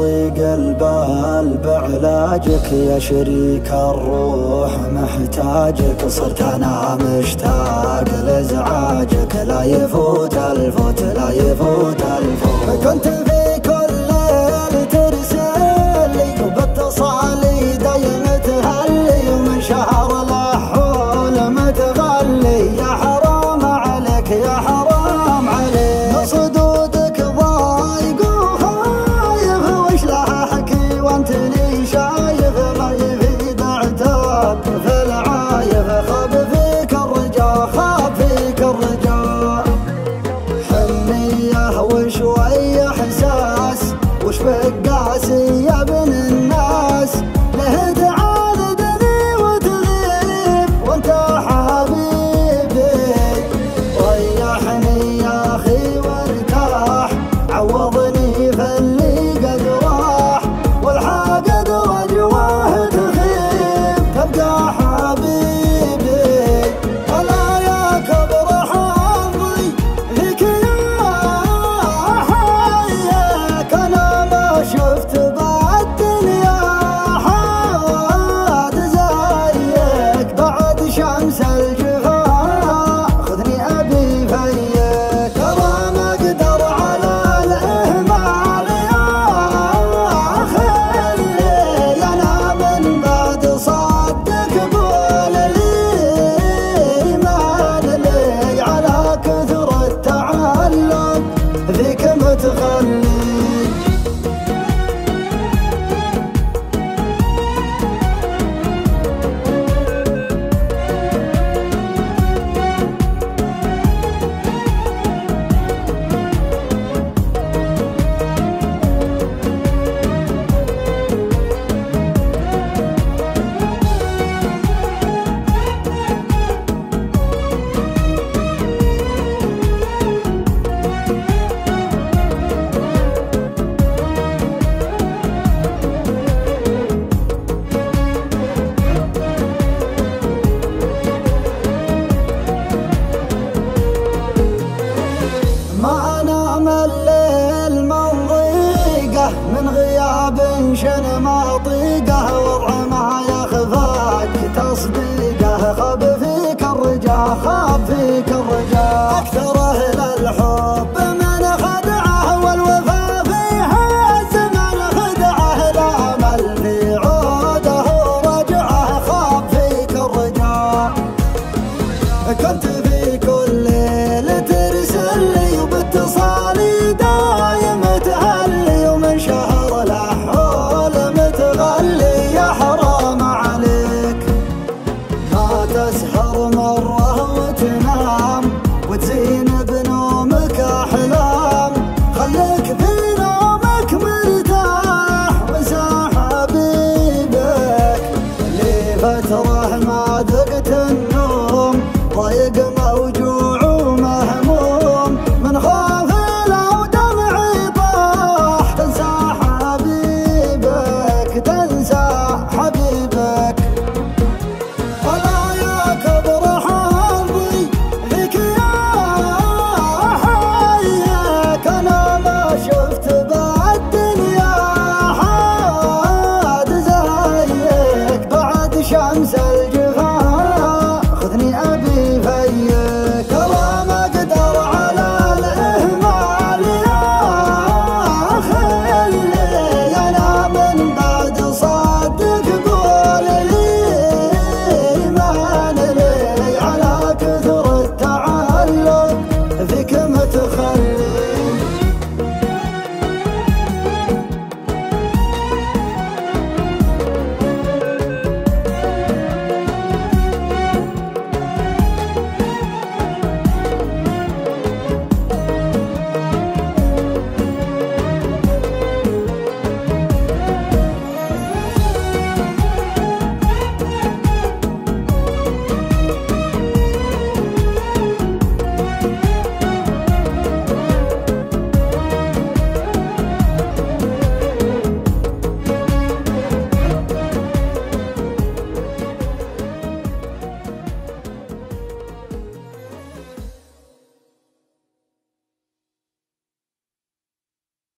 ضيق البال بعلاجك يا شريك الروح محتاجك. صرت انا مشتاق لازعاجك، لا يفوت الفوت لا يفوت الفوت. كنت في كل ليل ترسل لي وباتصالي دايم تهلي، ومن شهر الحول متغلي. يا حرام عليك يا حرام عليك، صدودك ضايق وخايف وش لها حكي وانتني شايف. ما يفيد اعتاب في العايف، خاب فيك الرجا خاب فيك الرجا. حنية وشوي احساس وش بقاسي يا ابن الناس، له تعاندني وتغيب وانت حبيبي. ريحني يا اخي وارتاح، عوضني فاللي قد راح، والحاقد وجواه تخيب تبقى حبيبي. الا يا كبر حظي فيك يا حيك، انا ما شفت بالدنيا حاد زيك. بعد شمس الجفا خذني ابي فيك، ترى ما اقدر على الاهمال يا خلي. انا من بعد صدق قول لي ما لي، على كثر التعلق فيك متخلي. ما انام الليل من ضيقه، من غياب شن ما طيقه. وضع ما يخفاك تصديقه، خاب فيك الرجا خاب فيك الرجا. اكثره